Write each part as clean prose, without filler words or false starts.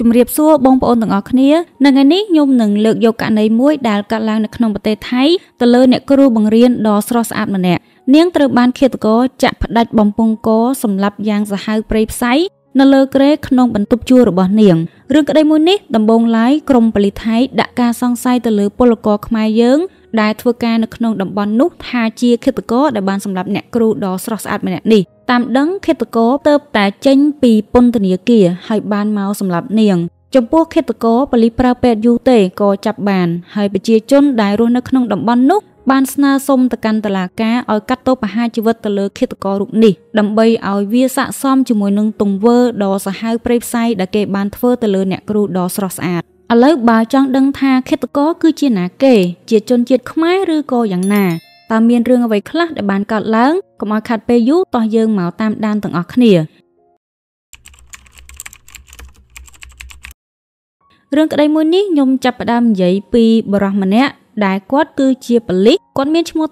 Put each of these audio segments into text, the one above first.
ជំរាបសួរបងប្អូនទាំងអស់គ្នានៅថ្ងៃនេះខ្ញុំនឹងលើកយកករណីមួយដែលកើតឡើងនៅក្នុងប្រទេសថៃទៅលើអ្នកគ្រូបង្រៀនដ៏ស្រស់ស្អាតម្នាក់នាងត្រូវបានឃាតករចាក់ផ្ដាច់បំពង់កសម្លាប់យ៉ាងសាហាវព្រៃផ្សៃនៅលើគ្រែក្នុងបន្ទប់ជួលរបស់នាងរឿងក្តីមួយនេះដំបូងឡើយក្រមប៉ូលីសថៃដាក់ការសង្ស័យទៅលើពលករខ្មែរយើងដែលធ្វើការនៅក្នុងតំបន់នោះថាជាឃាតករដែលបានសម្លាប់អ្នកគ្រូដ៏ស្រស់ស្អាតម្នាក់នេះតាមដឹងឃាតករទើបតែចេញពីពន្ធនាគារហើយបានមកសម្លាប់នាងចំពោះឃាតករប៉ូលីសប្រើពេទ្យយូរទេក៏ចាប់បានហើយប្រជាជនដែលរស់នៅក្នុងតំបន់នោះបានស្នើសុំទៅកាន់តុលាការឲ្យកាត់ទោសប្រហារជីវិតទៅលើឃាតកររូបនេះដើម្បីឲ្យវាស័ក្តិសមជាមួយនឹងទង្វើដ៏សាហាវព្រៃផ្សៃដែលគេបានធ្វើទៅលើអ្នកគ្រូដ៏ស្រស់ស្អាតឥឡូវបើចង់ដឹងថាឃាតករគឺជាណាគេជាជនជាតិខ្មែរឬក៏យ៉ាងណាតើមានរឿងអ្វីខ្លះដែលបានកើតឡើងកុំឲ្យខាត់ពេលយូរតោះយើងមកតាមដានទាំងអស់គ្នារឿងក្តីមួយនេះខ្ញុំចាប់ផ្ដើមនិយាយពីបរិសម្នាក់ដែលគាត់គឺជាប៉ូលីសគាត់មានឈ្មោះ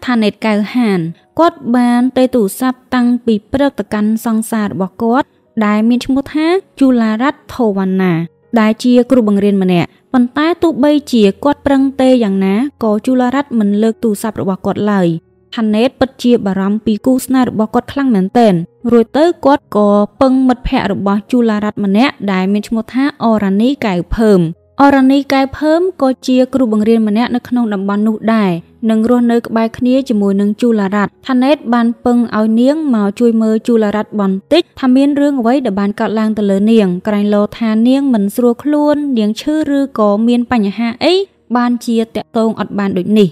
ថាណេតកៅហានគាត់បានទៅទូរស័ព្ទតាំងពីព្រឹកទៅកាន់សង្សាររបស់គាត់ដែលមានឈ្មោះថាជូឡារ៉ាត់ថូវ៉ាណាដែលជាគ្រូបង្រៀនម្នាក់ប៉ុន្តែទោះបីជាគាត់ប្រឹងទេយ៉ាងណាក៏ជូឡារ៉ាត់មិនលើកទូរស័ព្ទរបស់គាត់ឡើយថាណេតពិតជាបារម្ភពីគូស្នេហ៍របស់គាត់ខ្លាំងមែនទែនរួចទៅគាត់ក៏ពឹងមិត្តភ័ក្តិរបស់ជូឡារ៉ាត់ម្នាក់ដែលមានឈ្មោះថាអរ៉ានីកៅភើមអរ៉ានីកៅភើមក៏ជាគ្រូបង្រៀនម្នាក់នៅក្នុងតំបន់នោះដែរនឹងរស់នៅក្បែរគ្នាជាមួយនឹងជូឡារ៉ាត់ថាណេតបានពឹងឲ្យនាងមកជួយមើលជូឡារ៉ាត់បន្តិចថាមានរឿងអ្វីដែលបានកើតឡើងទៅលើនាងក្រែងលោថានាងមិនស្រួលខ្លួននាងឈឺឬក៏មានបញ្ហាអីបានជាតាក់ទងអត់បានដូចនេះ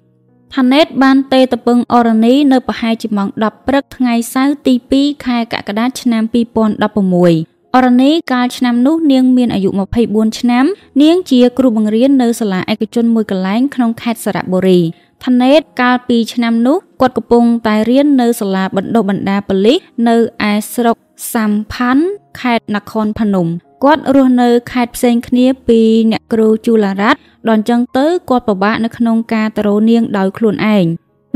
ថាណេតបានទេទៅពឹងអរ៉ានីនៅប្រហែលជាម៉ោង10ព្រឹកថ្ងៃសៅរ៍ទី2ខែកក្កដាឆ្នាំ2016អរ៉ានីកាលឆ្នាំនោះនាងមានអាយុ24ឆ្នាំនាងជាគ្រូបង្រៀននៅសាលាឯកជនមួយកន្លែងក្នុងខេត្តសระបុរីថាណេតកាលពីឆ្នាំនោះគាត់កំពុងតែរៀននៅសាលាបណ្ដុះបណ្ដាលប៉ូលីសនៅឯស្រុកសាំផាន់ខេត្តនគរភ្នំគាត់រស់នៅខេត្តផ្សេងគ្នាពីអ្នកគ្រូជូឡារ៉ាត់ដល់អញ្ចឹងទៅគាត់ពិបាកនៅក្នុងការទៅរកនាងដោយខ្លួនឯង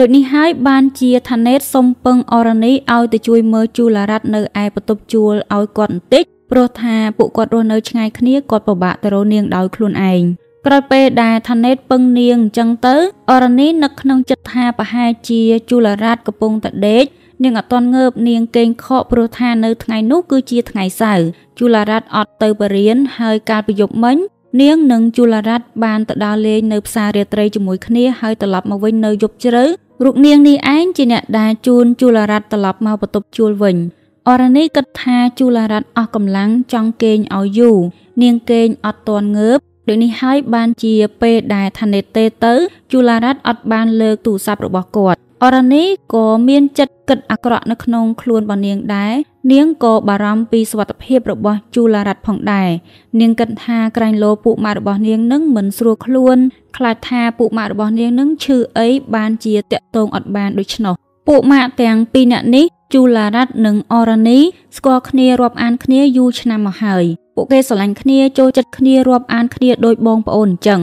ដូចនេះហើយបានជាថាណេតសុំពឹងអរ៉ានីឲ្យទៅជួយមើលជូឡារ៉ាត់នៅឯបន្ទប់ជួលឲ្យគាត់បន្តិចព្រោះថាពួកគាត់រស់នៅឆ្ងាយគ្នាគាត់ពិបាកទៅរកនាងដោយខ្លួនឯងក្រោយពេលដែលថាណេតពឹងនាងអញ្ចឹងទៅអរ៉ានីនឹកក្នុងចិត្តថាប្រហែលជាជូឡារ៉ាត់កំពុងតែដេកនាងអត់ទាន់ងើបនាងគេងខកព្រោះថានៅថ្ងៃនោះគឺជាថ្ងៃសៅរ៍ជូឡារ៉ាត់អត់ទៅបរៀនហើយកាលពីយប់មិញនាងនិងជូឡារ៉ាត់បានទៅដើរលេងនៅផ្សាររាត្រីជាមួយគ្នាហើយត្រឡប់មកវិញនៅយប់ជ្រៅរូបនាងនេះឯងជាអ្នកដែលជូនជូឡារ៉ាត់ត្រឡប់មកបន្ទប់ជួលវិញអរ៉ានីគិតថាជូឡារ៉ាត់អស់កម្លាំងចង់គេងឲ្យយូរនាងគេងអត់ទាន់ងើបដូចនេះហើយបានជាពេលដែលថាណេតទេទៅជូឡារ៉ាត់អត់បានលើកទូរស័ព្ទរបស់គាត់អរ៉ានីក៏មានចិត្តគិតអាក្រក់នៅក្នុងខ្លួនរបស់នាងដែរនាងក៏បារម្ភពីសុខភាពរបស់ជូឡារ៉ាត់ផងដែរនាងគិតថាក្រែងលោពួកម៉ាក់របស់នាងនឹងមិនស្រួលខ្លួនខ្លាចថាពួកម៉ាក់របស់នាងនឹងឈឺអីបានជាតាក់ទងអត់បានដូច្នោះពួកម៉ាក់ទាំងពីរនាក់នេះជូឡារ៉ាត់និងអរ៉ានីស្គាល់គ្នារាប់អានគ្នាយូរឆ្នាំមកហើយពួកគេស្រឡាញ់គ្នាចូលចិត្តគ្នារាប់អានគ្នាដូចបងប្អូនអញ្ចឹង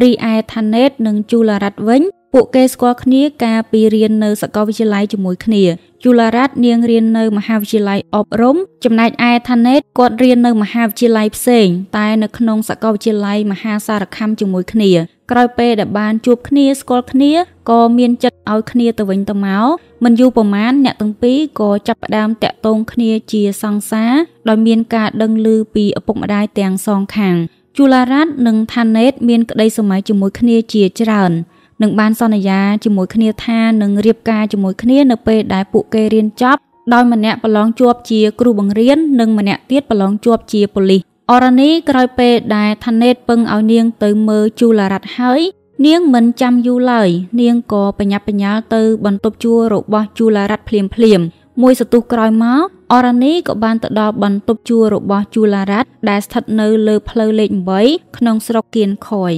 រីឯថាណេតនិងជូឡារ៉ាត់វិញពួកគេស្គាល់គ្នាកាលពីរៀននៅសាកលវិទ្យាល័យជាមួយគ្នាជូឡារ៉ាត់នាងរៀននៅមហាវិទ្យាល័យអប់រំចំណែកឯថាណេតគាត់រៀននៅមហាវិទ្យាល័យផ្សេងតែនៅក្នុងសាកលវិទ្យាល័យមហាសារខ័មជាមួយគ្នាក្រោយពេលដែលបានជួបគ្នាស្គាល់គ្នាក៏មានចិត្តឲ្យគ្នាទៅវិញទៅមកមិនយូរប៉ុន្មានអ្នកទាំងពីរក៏ចាប់ផ្ដើមតាក់ទងគ្នាជាសង្សារដោយមានការដឹងឮពីឪពុកម្ដាយទាំងសងខាងជូឡារ៉ាត់និងថាណេតមានក្តីសម័យជាមួយគ្នាជាច្រើននឹងបានសន្យាជាមួយគ្នាថានឹងរៀបការជាមួយគ្នានៅពេលដែលពួកគេរៀនចប់ដោយម្នាក់ប្រឡងជាប់ជាគ្រូបង្រៀននិងម្នាក់ទៀតប្រឡងជាប់ជាប៉ូលីសអរ៉ានីក្រោយពេលដែលថាណេតពឹងឲ្យនាងទៅមើលជូឡារ៉ាត់ហើយនាងមិនចាំយូរឡើយនាងក៏បញ្ញាប់បញ្ញាល់ទៅបន្ទប់ជួលរបស់ជូឡារ៉ាត់ភ្លាមមួយសន្ទុះក្រោយមកអរ៉ានីក៏បានទៅដល់បន្ទប់ជួលរបស់ជូឡារ៉ាត់ដែលស្ថិតនៅលើផ្លូវលេខ8ក្នុងស្រុកគៀនខយ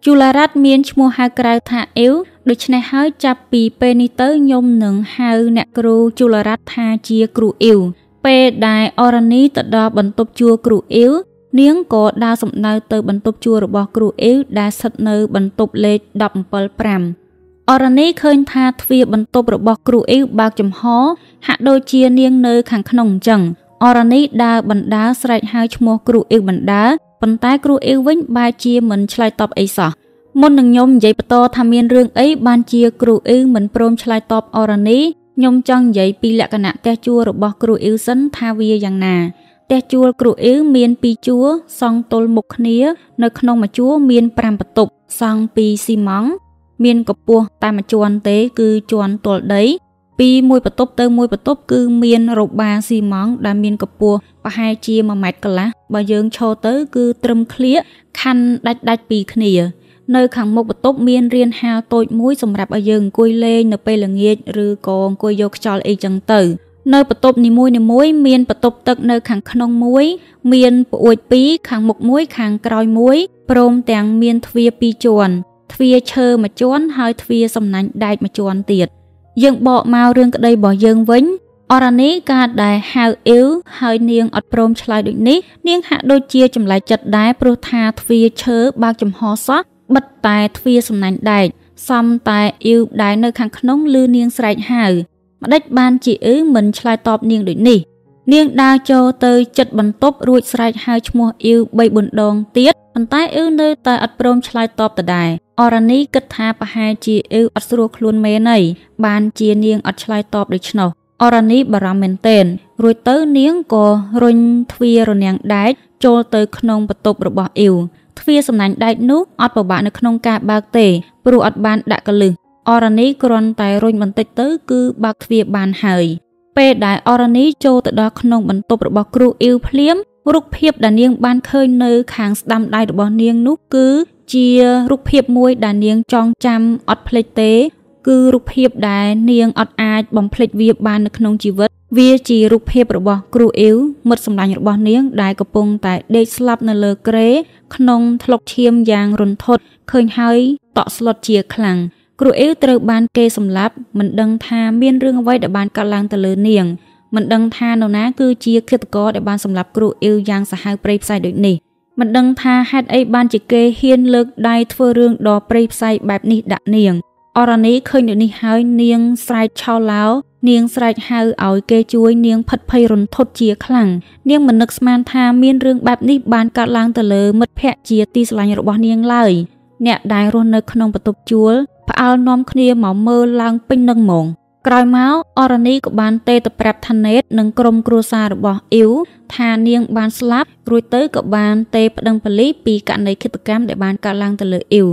ជូឡារ៉ាត់មានឈ្មោះហៅក្រៅថាអ៊ីវដូច្នេះហើយចាប់ពីពេលនេះទៅខ្ញុំនឹងហៅអ្នកគ្រូជូឡារ៉ាត់ថាជាគ្រូអ៊ីវពេលដែលអរ៉ានីទៅដល់បន្ទប់ជួលគ្រូអ៊ីវនាងក៏ដើរសម្ដៅទៅបន្ទប់ជួលរបស់គ្រូអ៊ីវដែលស្ថិតនៅបន្ទប់លេខ175អរ៉ានីឃើញថាទ្វារបន្ទប់របស់គ្រូអ៊ីវបើកចំហហាក់ដូចជានាងនៅខាងក្នុងអញ្ចឹង អរនីដើរបណ្ដាស្រែកហៅឈ្មោះគ្រូអ៊ីវបណ្ដាប៉ុន្តែគ្រូអ៊ីវវិញបែរជាមិនឆ្លើយតបអីសោះមុននឹងខ្ញុំនិយាយបន្តថាមានរឿងអីបានជាគ្រូអ៊ីវមិនព្រមឆ្លើយតបអរនីខ្ញុំចង់និយាយពីលក្ខណៈផ្ទះជួលរបស់គ្រូអ៊ីវសិនថាវាយ៉ាងណាផ្ទះជួលគ្រូអ៊ីវមាន2ជួរសង់ទល់មុខគ្នានៅក្នុងមួយជួរមាន5បន្ទប់សង់ពីស៊ីម៉ង់មានកម្ពស់តែមួយជាន់ទេគឺជាន់ទល់ដីពីមួយបន្ទប់ទៅមួយបន្ទប់គឺមានរបាស៊ីម៉ង់ដែលមានកម្ពស់ប្រហែលជា1ម៉ែត្រកន្លះបើយើងឈរទៅគឺត្រឹមក្លៀកខណ្ឌដាច់ពីគ្នានៅខាងមុខបន្ទប់មានរានហាលតូចមួយសម្រាប់ឲ្យយើងអង្គុយលេងនៅពេលល្ងាចឬក៏អង្គុយយកខ្យល់អីចឹងទៅនៅបន្ទប់នីមួយៗមានបន្ទប់ទឹកនៅខាងក្នុងមួយមានប្អួយ2ខាងមុខមួយខាងក្រោយមួយព្រមទាំងមានទ្វារ2ជាន់ទ្វារឈើមួយជាន់ហើយទ្វារសំណាញ់ដែកមួយជាន់ទៀតយើងបកមករឿងក្តីរបស់យើងវិញអរនីកាលដែលហៅអ៊ីវហើយនាងអត់ព្រមឆ្លើយដូចនេះនាងហាក់ដូចជាចម្លែកចិត្តដែរព្រោះថាទ្វារឈើបើកចំហសោះបិទតែទ្វារសំណាញ់ដែកសំតែអ៊ីវដែលនៅខាងក្នុងឮនាងស្រែកហៅម្ដេចបានជាអ៊ីវមិនឆ្លើយតបនាងដូចនេះនាងដើរចូលទៅជិតបន្ទប់រួចស្រែកហៅឈ្មោះអ៊ីវ3-4 ដងទៀតប៉ុន្តែអ៊ីវនៅតែអត់ព្រមឆ្លើយតបដដែលអរនីគិតថាប្រហែលជាអ៊ីវអត់ស្រួលខ្លួនមែនហើយបានជានាងអត់ឆ្លើយតបដូច្នោះអរនីបារម្ភមែនទែនរួចទៅនាងក៏រុញទ្វាររនាំងដែកចូលទៅក្នុងបន្ទប់របស់អ៊ីវទ្វារសំណាញ់ដែកនោះអត់ពិបាកនៅក្នុងការបើកទេព្រោះអត់បានដាក់កលឹះអរនីគ្រាន់តែរុញបន្តិចទៅគឺបើកទ្វារបានហើយពេលដែលអរនីចូលទៅដល់ក្នុងបន្ទប់របស់គ្រូអ៊ីវភ្លាមរូបភាពដែលនាងបានឃើញនៅខាងស្ដាំដៃរបស់នាងនោះគឺជារូបភាពមួយដែលនាងចងចាំអត់ភ្លេចទេគឺរូបភាពដែលនាងអត់អាចបំភ្លេចវាបាននៅក្នុងជីវិតវាជារូបភាពរបស់គ្រូអ៊ីវមិត្តសម្លាញ់របស់នាងដែលកំពុងតែដេកស្លាប់នៅលើគ្រែក្នុងថ្លុកឈាមយ៉ាងរន្ធត់ឃើញហើយតក់ស្លុតជាខ្លាំងគ្រូអ៊ីវត្រូវបានគេសម្លាប់មិនដឹងថាមានរឿងអ្វីដែលបានកើតឡើងទៅលើនាងមិនដឹងថានរណាគឺជាឃាតករដែលបានសម្លាប់គ្រូអ៊ីវយ៉ាងសាហាវព្រៃផ្សៃដូចនេះមិនដឹងថាហេតុអីបានជាគេហ៊ានលើកដៃធ្វើរឿងដ៏ព្រៃផ្សៃបែបនេះដាក់នាងអរនីឃើញដូចនេះហើយនាងស្រែកឆោឡោនាងស្រែកហៅឲ្យគេជួយនាងផិតភ័យរន្ធត់ជាខ្លាំងនាងមិននឹកស្មានថាមានរឿងបែបនេះបានកើតឡើងទៅលើមិត្តភក្តិជាទីស្រឡាញ់របស់នាងឡើយអ្នកដែលរស់នៅក្នុងបន្ទប់ជួលផ្អើលនាំគ្នាមកមើលឡើងពេញនឹងហ្មងក្រោយមកអរនីក៏បានទេទៅប្រាប់ថាណេតនិងក្រុមគ្រួសាររបស់អ៊ីវថានាងបានស្លាប់រួចទៅក៏បានទេប្តឹងប៉ូលីសពីករណីឃាតកម្មដែលបានកើតឡើងទៅលើអ៊ីវ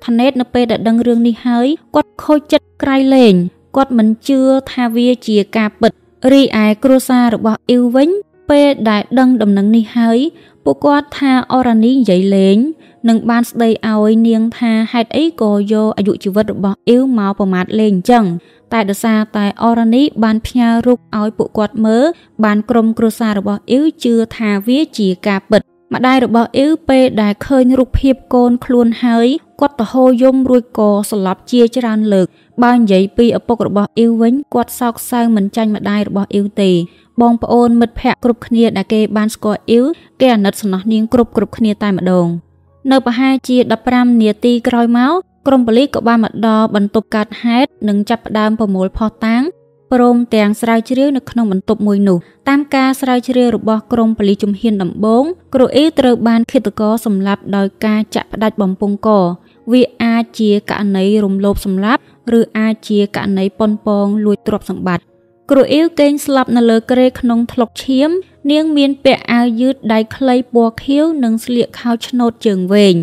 ថាណេតនៅពេលដែលដឹងរឿងនេះហើយគាត់ខូចចិត្តក្រៃលែងគាត់មិនជឿថាវាជាការពិតរីឯគ្រួសាររបស់អ៊ីវវិញពេលដែលដឹងដំណឹងនេះហើយពួកគាត់ថាអរនីនិយាយលេងនឹងបានស្ដីឲ្យនាងថាហេតុអីក៏យកអាយុជីវិតរបស់អ៊ីវមកប្រមាថលេងអញ្ចឹងតែដោយសារតែអរនីបានផ្ញើរូបឲ្យពួកគាត់មើលបានក្រុមគ្រួសាររបស់អ៊ីវជឿថាវាជាការពិតម្ដាយរបស់អ៊ីវពេលដែលឃើញរូបភាពកូនខ្លួនហើយគាត់ទៅហូរយំរួចក៏ស្លាប់ជាច្រើនលើកបើនិយាយពីឪពុករបស់អ៊ីវវិញគាត់សោកសៅមិនចាញ់ម្ដាយរបស់អ៊ីវទេបងប្អូនមិត្តភ័ក្តិគ្រប់គ្នាដែលគេបានស្គាល់អ៊ីវគេអាណិតសំណោះនាងគ្រប់គ្នាតែម្ដងនៅប្រហែលជា15នាទីក្រោយមកក្រុមប៉ូលីសក៏បានមកដល់បន្ទប់កើតហេតុនិងចាប់ផ្ដើមប្រមូលភស្តុតាងព្រមទាំងស្រាវជ្រាវនៅក្នុងបន្ទប់មួយនោះតាមការស្រាវជ្រាវរបស់ក្រុមប៉ូលីសជំហានដំបូងគ្រូអ៊ីត្រូវបានឃាតករសម្លាប់ដោយការចាក់ផ្ដាច់បំពង់កវាអាចជាករណីរំលោភសម្លាប់ឬអាចជាករណីប៉ុនប៉ងលួចទ្រព្យសម្បត្តិគ្រូអ៊ីគេងស្លាប់នៅលើគ្រែក្នុងថ្លុកឈាមនាងមានពាក់អាវយឺតដៃខ្លីពណ៌ខៀវនិងស្លៀកខោឆ្នូតជើងវែង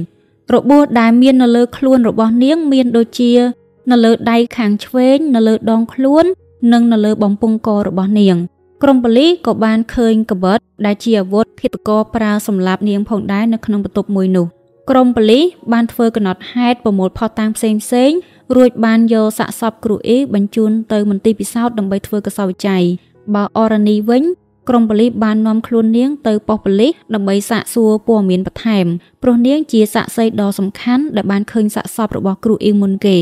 របួសដែលមាននៅលើខ្លួនរបស់នាងមានដូចជានៅលើដៃខាងឆ្វេងនៅលើដងខ្លួននិងនៅលើបំពង់ករបស់នាងក្រុមប៉ូលីសក៏បានឃើញកាបិតដែលជាអាវុធឃាតករប្រើសម្លាប់នាងផងដែរនៅក្នុងបន្ទប់មួយនោះក្រុមប៉ូលីសបានធ្វើកំណត់ហេតុប្រមូលភស្តុតាងផ្សេងរួចបានយកសាកសពគ្រូអ៊ីបញ្ជូនទៅមន្ទីរពិសោធន៍ដើម្បីធ្វើកសោវិច័យបើអរនីវិញក្រុមប៉ូលីសបាននាំខ្លួននាងទៅប៉ុស្តិ៍ប៉ូលីសដើម្បីសាកសួរព័ត៌មានបន្ថែមព្រោះនាងជាសាក្សីដ៏សំខាន់ដែលបានឃើញសាកសពរបស់គ្រូអ៊ីមុនគេ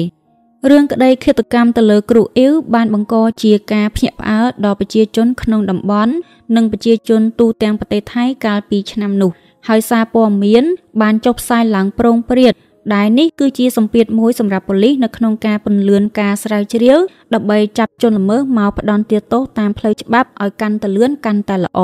រឿងក្តីឃាតកម្មទៅលើគ្រូអ៊ីវបានបង្កជាការភ្ញាក់ផ្អើលដល់ប្រជាជនក្នុងតំបន់និងប្រជាជនទូទាំងប្រទេសថៃកាលពីឆ្នាំនោះហើយសារព័ត៌មានបានចុះផ្សាយឡើងប្រងព្រាត ដែលនេះគឺជាសម្ពាធមួយសម្រាប់ប៉ូលីសនៅក្នុងការពន្លឿនការស្រាវជ្រាវដើម្បីចាប់ជនល្មើសមកផ្ដន្ទាទោសតាមផ្លូវច្បាប់ឲ្យកាន់តែលឿនកាន់តែល្អ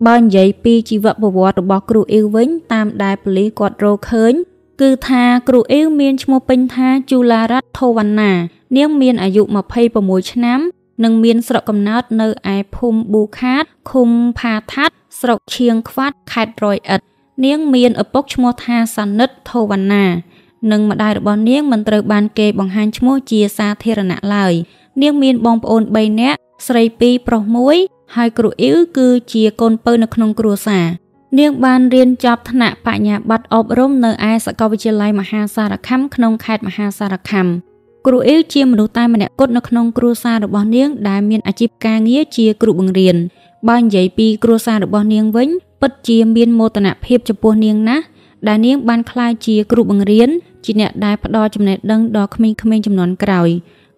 បើនិយាយពីជីវប្រវត្តិរបស់គ្រូអ៊ីវវិញតាមដែលប៉ូលីសគាត់រកឃើញគឺថាគ្រូអ៊ីវមានឈ្មោះពេញថាជូឡារ៉ាត់ថូវ៉ាន់ណានាងមានអាយុ26ឆ្នាំនិងមានស្រុកកំណើតនៅឯភូមិប៊ូខាតឃុំផាថាត់ស្រុកឈៀងខ្វាត់ខេត្តរយអិតនាងមានឪពុកឈ្មោះថាសានិតថូវ៉ាន់ណានិងម្ដាយរបស់នាងមិនត្រូវបានគេបង្ហាញឈ្មោះជាសាធារណៈឡើយនាងមានបងប្អូន3នាក់ស្រី2ប្រុស1ហើយគ្រូអ៊ីវគឺជាកូនពៅនៅក្នុងគ្រួសារនាងបានរៀនចប់ថ្នាក់បញ្ញាបត្រអប់រំនៅឯសាកលវិទ្យាល័យមហាសារខ័មក្នុងខេត្តមហាសារខ័មគ្រូអ៊ីវជាមនុស្សតែម្នាក់គត់នៅក្នុងគ្រួសាររបស់នាងដែលមានអាជីពការងារជាគ្រូបង្រៀនបើនិយាយពីគ្រួសាររបស់នាងវិញពិតជាមានមោទនភាពចំពោះនាងណាស់ដែលនាងបានក្លាយជាគ្រូបង្រៀនជាអ្នកដែលផ្ដល់ចំណេះដឹងដល់ក្មេងៗជំនាន់ក្រោយ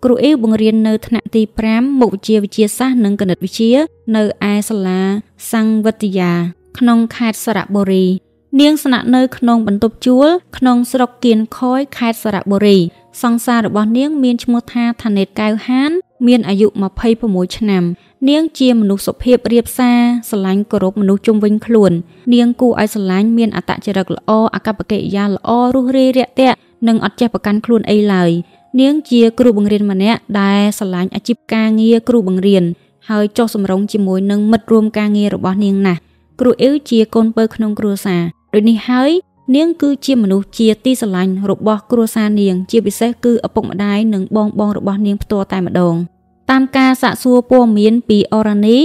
គ្រូអ៊ីវបង្រៀននៅថ្នាក់ទី5មុខវិជ្ជាវិទ្យាសាស្ត្រនិងគណិតវិទ្យានៅឯសាលាសង្ឃវិទ្យាក្នុងខេត្តសระបុរីនាងស្នាក់នៅក្នុងបន្ទប់ជួលក្នុងស្រុកគៀនខយខេត្តសระបុរីសង្សាររបស់នាងមានឈ្មោះថាថាណេតកៅហានមានអាយុ26ឆ្នាំនាងជាមនុស្សសុភាពរាបសារស្រឡាញ់គោរពមនុស្សជុំវិញខ្លួននាងគួរឲ្យស្រឡាញ់មានអត្តចរិតល្អអាកប្បកិរិយាល្អរុះរាយរាក់ទាក់និងអត់ចេះប្រកាន់ខ្លួនអីឡើយនាងជាគ្រូបង្រៀនម្នាក់ដែលស្រឡាញ់អាជីពការងារគ្រូបង្រៀនហើយចុះសម្រុងជាមួយនឹងមិត្តរួមការងាររបស់នាងណាស់គ្រូអ៊ីវជាកូនពៅក្នុងគ្រួសារដូចនេះហើយនាងគឺជាមនុស្សជាទីស្រឡាញ់របស់គ្រួសារនាងជាពិសេសគឺឪពុកម្ដាយនិងបងរបស់នាងផ្ទាល់តែម្ដងតាមការសាកសួរព័ត៌មានពីអរ៉ានី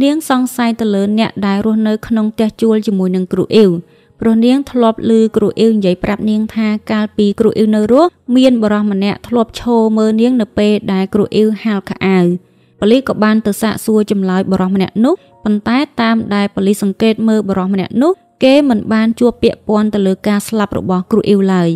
នាងសង្ស័យទៅលើអ្នកដែលរស់នៅក្នុងផ្ទះជួលជាមួយនឹងគ្រូអ៊ីវព្រោះនាងធ្លាប់ឮគ្រូអ៊ីវនិយាយប្រាប់នាងថាកាលពីគ្រូអ៊ីវនៅរស់មានបរិសម្នាក់ធ្លាប់ឈរមើលនាងនៅពេលដែលគ្រូអ៊ីវហាលខោអាវប៉ូលីសក៏បានទៅសាកសួរចម្លើយបរិសម្នាក់នោះប៉ុន្តែតាមដែលប៉ូលីសសង្កេតមើលបរិសម្នាក់នោះគេមិនបានជួបពាក់ព័ន្ធទៅលើការស្លាប់របស់គ្រូអ៊ីវឡើយ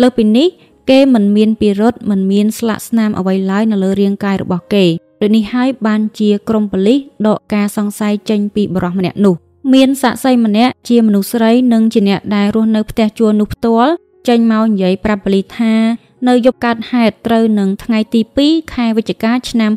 លើសពីនេះគេមិនមានពិរុទ្ធមិនមានស្លាកស្នាមអ្វីឡើយនៅលើរាងកាយរបស់គេដូចនេះហើយបានជាក្រុមប៉ូលីសដកការសង្ស័យចេញពីបរិសម្នាក់នោះមានសាក្សីម្នាក់ជាមនុស្សស្រីនិងជាអ្នកដែលរស់នៅផ្ទះជួលនោះផ្ទាល់ចេញមកនិយាយប្រាប់ប៉ូលីសថានៅយប់កើតហេតុត្រូវនឹងថ្ងៃទី2ខែវិច្ឆិកាឆ្នាំ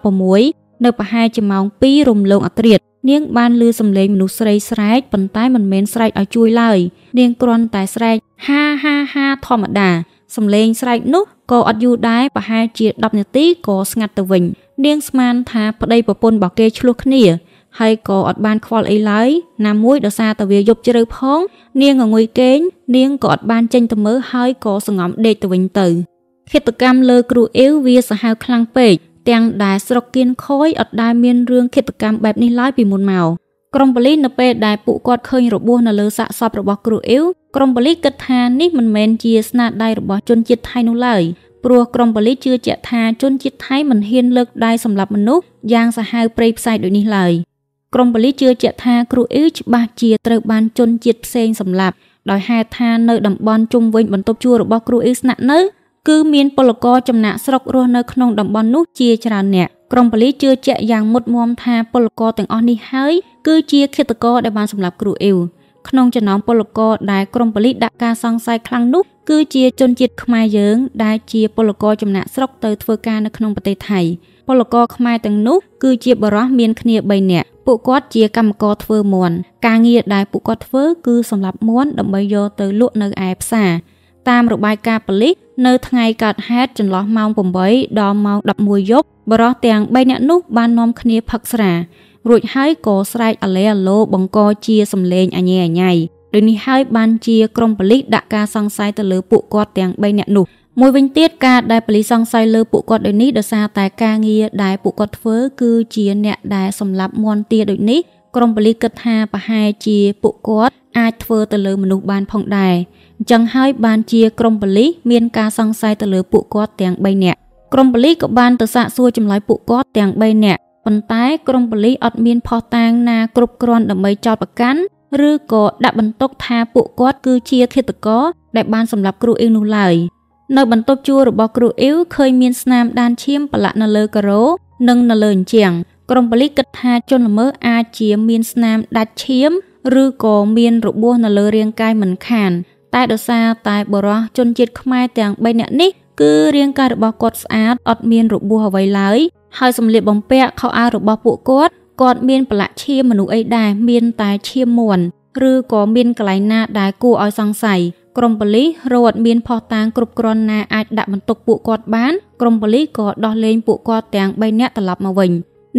2016នៅប្រហែលជាម៉ោង2រំលងអធ្រាត្រនាងបានឮសំឡេងមនុស្សស្រីស្រែកប៉ុន្តែមិនមែនស្រែកឲ្យជួយឡើយនាងគ្រាន់តែស្រែកហាហាហាធម្មតាសំឡេងស្រែកនោះក៏អត់យូរដែរប្រហែលជា10នាទីក៏ស្ងាត់ទៅវិញនាងស្មានថាប្តីប្រពន្ធរបស់គេឆ្លោះគ្នាហើយក៏អត់បានខ្វល់អីឡើយណាមួយដោយសារតែវាយប់ជ្រៅផងនាងងុយគេងនាងក៏អត់បានចេញទៅមើលហើយក៏សង្ងំដេកទៅវិញទៅឃាតកម្មលើគ្រូអ៊ីវវាសាហាវខ្លាំងពេកទាំងដែលស្រុកគៀនខយអត់ដែលមានរឿងឃាតកម្មបែបនេះឡើយពីមុនមកក្រុមប៉ូលីសនៅពេលដែលពួកគាត់ឃើញរបួសនៅលើសាកសពរបស់គ្រូអ៊ីវក្រុមប៉ូលីសគិតថានេះមិនមែនជាស្នាដៃរបស់ជនជាតិថៃនោះឡើយព្រោះក្រុមប៉ូលីសជឿជាក់ថាជនជាតិថៃមិនហ៊ានលើកដៃសម្លាប់មនុស្សយ៉ាងសាហាវព្រៃផ្សៃដូចនេះឡើយក្រុមប៉ូលីសជឿជាក់ថាគ្រូអ៊ីវច្បាស់ជាត្រូវបានជនជាតិផ្សេងសម្លាប់ដោយហេតុថានៅតំបន់ជុំវិញបន្ទប់ជួលរបស់គ្រូអ៊ីវស្នាក់នៅគឺមានពលករចំណាក់ស្រុករស់នៅក្នុងតំបន់នោះជាច្រើនអ្នកក្រុមប៉ូលីសជឿជាក់យ៉ាងមុតមាំថាពលករទាំងអស់នេះហើយគឺជាឃាតករដែលបានសម្លាប់គ្រូអ៊ីវក្នុងចំណោមពលករដែលក្រុមប៉ូលីសដាក់ការសង្ស័យខ្លាំងនោះគឺជាជនជាតិខ្មែរយើងដែលជាពលករចំណាក់ស្រុកទៅធ្វើការនៅក្នុងប្រទេសថៃពលករខ្មែរទាំងនោះគឺជាបរិសុទ្ធមានគ្នា3នាក់ពួកគាត់ជាកម្មករធ្វើមាន់ការងារដែលពួកគាត់ធ្វើគឺសម្លាប់មាន់ដើម្បីយកទៅលក់នៅឯផ្សារតាមរបាយការណ៍ប៉ូលីសនៅថ្ងៃកើតហេតុចន្លោះម៉ោង8ដល់ម៉ោង11យប់បរិសុទ្ធទាំង3នាក់នោះបាននាំគ្នាផឹកស្រារួចហើយក៏ស្រែកអាឡេអាឡូបង្កជាសំឡេងអញែអញៃដូចនេះហើយបានជាក្រុមប៉ូលីសដាក់ការសង្ស័យទៅលើពួកគាត់ទាំង3នាក់នោះមួយវិញទៀតការដែលប៉ូលីសសង្ស័យលើពួកគាត់ដូចនេះដោយសារតែការងារដែលពួកគាត់ធ្វើគឺជាអ្នកដែលសម្លាប់មាន់ទាដូចនេះក្រុមប៉ូលីសគិតថាប្រហែលជាពួកគាត់អាចធ្វើទៅលើមនុស្សបានផងដែរអញ្ចឹងហើយបានជាក្រុមប៉ូលីសមានការសង្ស័យទៅលើពួកគាត់ទាំង3នាក់ក្រុមប៉ូលីសក៏បានទៅសាកសួរចម្លើយពួកគាត់ទាំង3នាក់ប៉ុន្តែក្រុមប៉ូលីសអត់មានភស្តុតាងណាគ្រប់គ្រាន់ដើម្បីចោទប្រកាន់ឬក៏ដាក់បន្ទុកថាពួកគាត់គឺជាឃាតករដែលបានសម្លាប់គ្រូអ៊ីវនោះឡើយនៅបន្ទប់ជួលរបស់គ្រូអ៊ីវឃើញមានស្នាមដានឈាមប្រឡាក់នៅលើការ៉ូនិងនៅលើអញ្ជាំងក្រុមប៉ូលីសគិតថាជនល្មើសអាចជាមានស្នាមដាច់ឈាមឬក៏មានរបួសនៅលើរាងកាយមិនខាន តែដោយសារតែបរិះជនជាតិខ្មែរទាំង3នាក់នេះគឺរាងកាយរបស់គាត់ស្អាតអត់មានរបួសអ្វីឡើយហើយសម្លៀកបំពាក់ខោអាវរបស់ពួកគាត់មានប្រឡាក់ឈាមមនុស្សអីដែរមានតែឈាមមាន់ឬក៏មានកន្លែងណាដែលគួរឲ្យសង្ស័យក្រុមប៉ូលីសរត់មានភស្តុតាងគ្រប់គ្រាន់ណាអាចដាក់បន្ទុកពួកគាត់បានក្រុមប៉ូលីសក៏ដោះលែងពួកគាត់ទាំង3នាក់ត្រឡប់មកវិញ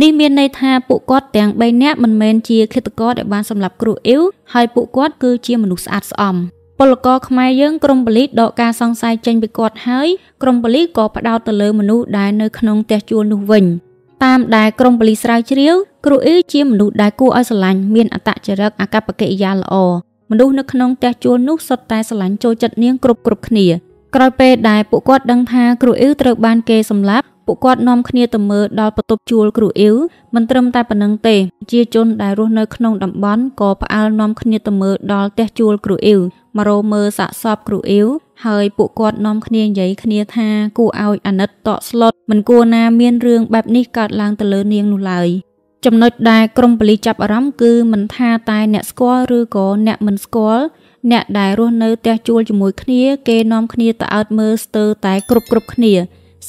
នេះមានន័យថាពួកគាត់ទាំង3នាក់មិនមែនជាឃាតករដែលបានសម្លាប់គ្រូអ៊ីវហើយពួកគាត់គឺជាមនុស្សស្អាតស្អំពលករខ្មែរយើងក្រុមប៉ូលីសដកការសង្ស័យចេញពីគាត់ហើយក្រុមប៉ូលីសក៏ផ្ដោតទៅលើមនុស្សដែលនៅក្នុងផ្ទះជួលនោះវិញតាមដែលក្រុមប៉ូលីសស្រាវជ្រាវគ្រូអ៊ីវជាមនុស្សដែលគួរឲ្យស្រឡាញ់មានអត្តចរិតអាកប្បកិរិយាល្អមនុស្សនៅក្នុងផ្ទះជួលនោះសុទ្ធតែស្រឡាញ់ចូលចិត្តនាងគ្រប់គ្នាក្រោយពេលដែលពួកគាត់ដឹងថាគ្រូអ៊ីវត្រូវបានគេសម្លាប់ពួកគាត់នាំគ្នាទៅមើលដល់បន្ទប់ជួលគ្រូអ៊ីវមិនត្រឹមតែប៉ុណ្្នឹងទេជាជនដែលរស់នៅក្នុងតំបន់ក៏ផ្អើលនាំគ្នាទៅមើលដល់ផ្ទះជួលគ្រូអ៊ីវមករកមើលសាកសពគ្រូអ៊ីវហើយពួកគាត់នាំគ្នានិយាយគ្នាថាគួរឲ្យអាណិតតក់ស្លុតមិនគួរណាមានរឿងបែបនេះកើតឡើងទៅលើនាងនោះឡើយចំណុចដែលក្រុមប៉ូលីសចាប់អារម្មណ៍គឺមិនថាតែអ្នកស្គាល់ឬក៏អ្នកមិនស្គាល់អ្នកដែលរស់នៅផ្ទះជួលជាមួយគ្នាគេនាំគ្នាទៅអើតមើលស្ទើរតែគ្រប់គ្នា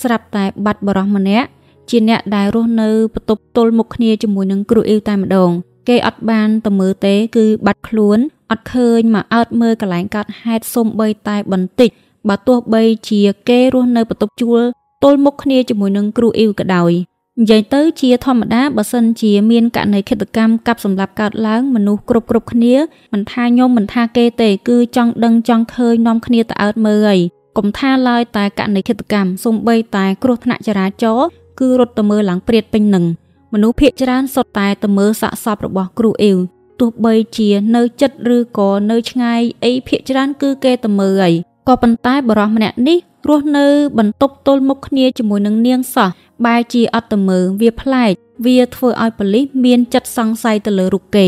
ស្រាប់តែបាត់បរិះម្នាក់ជាអ្នកដែលរស់នៅបន្ទប់ទល់មុខគ្នាជាមួយនឹងគ្រូអ៊ីវតែម្ដងគេអត់បានទៅមើលទេគឺបាត់ខ្លួនអត់ឃើញមកអើតមើលកន្លែងកើតហេតុសូម្បីតែបន្តិចបើទោះបីជាគេរស់នៅបន្ទប់ជួលទល់មុខគ្នាជាមួយនឹងគ្រូអ៊ីវក៏ដោយនិយាយទៅជាធម្មតាបើសិនជាមានករណីឃាតកម្មកាប់សម្លាប់កើតឡើងមនុស្សគ្រប់គ្នាមិនថាខ្ញុំមិនថាគេទេគឺចង់ដឹងចង់ឃើញនាំគ្នាទៅអើតមើលហើយកុំថាឡើយតែករណីឃាតកម្មសូម្បីតែគ្រោះថ្នាក់ចរាចរណ៍គឺរត់ទៅមើលឡើងព្រាតពេញនឹងមនុស្សភាគច្រើនសុទ្ធតែទៅមើលសាកសពរបស់គ្រូអ៊ីវទោះបីជានៅជិតឬក៏នៅឆ្ងាយអីភាគច្រើនគឺគេទៅមើលហើយក៏ប៉ុន្តែបរិះម្នាក់នេះរស់នៅបន្ទប់ទល់មុខគ្នាជាមួយនឹងនាងសោះបែរជាអត់ទៅមើលវាប្លែកវាធ្វើឲ្យប៉ូលីសមានចិត្តសង្ស័យទៅលើរូបគេ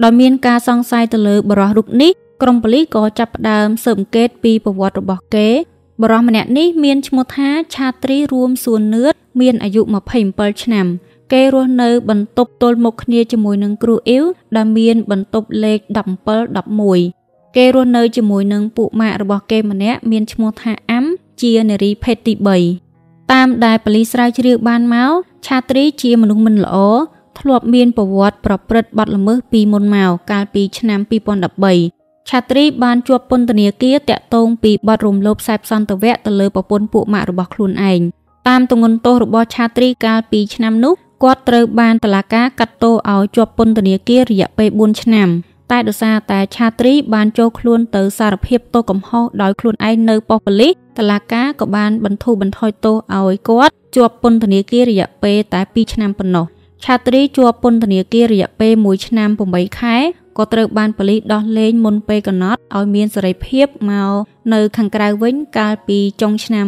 ដោយមានការសង្ស័យទៅលើបរិះរូបនេះក្រុមប៉ូលីសក៏ចាប់ផ្ដើមស៊ើបអង្កេតពីប្រវត្តិរបស់គេបរិះម្នាក់នេះមានឈ្មោះថាឆាត្រីរួមសួននឿតមានអាយុ27ឆ្នាំគេរស់នៅបន្ទប់ទល់មុខគ្នាជាមួយនឹងគ្រូអ៊ីវដែលមានបន្ទប់លេខ17 11គេរស់នៅជាមួយនឹងពួកម៉ាក់របស់គេម្នាក់មានឈ្មោះថាអាំជានារីភេទទី3តាមដែលប៉ូលីសស្រាវជ្រាវបានមកឆាត្រីជាមនុស្សមិនល្អធ្លាប់មានប្រវត្តិប្រព្រឹត្តបទល្មើសពីមុនមកកាលពីឆ្នាំ2013ឆាត្រីបានជាប់ពន្ធនាគារតាក់ទងពីបទរំលោភខ្សែសន្តិវៈទៅលើប្រពន្ធពួកម៉ាក់របស់ខ្លួនឯងតាមទម្ងន់ទោសរបស់ឆាត្រីកាលពីឆ្នាំនោះគាត់ត្រូវបានតុលាការកាត់ទោសឲ្យជាប់ពន្ធនាគាររយៈពេល4ឆ្នាំតែដោយសារតែឆាត្រីបានចូលខ្លួនទៅសារភាពទោសកំហុសដោយខ្លួនឯងនៅប៉ុស្តិ៍ប៉ូលីសតុលាការក៏បានបន្ធូរបន្ថយទោសឲ្យគាត់ជាប់ពន្ធនាគាររយៈពេលតែ2ឆ្នាំប៉ុណ្ណោះឆាត្រីជាប់ពន្ធនាគាររយៈពេល1ឆ្នាំ8ខែក៏ត្រូវបានប៉ូលីសដោះលែងមុនពេលកំណត់ឲ្យមានសេរីភាពមកនៅខាងក្រៅវិញកាលពីចុងឆ្នាំ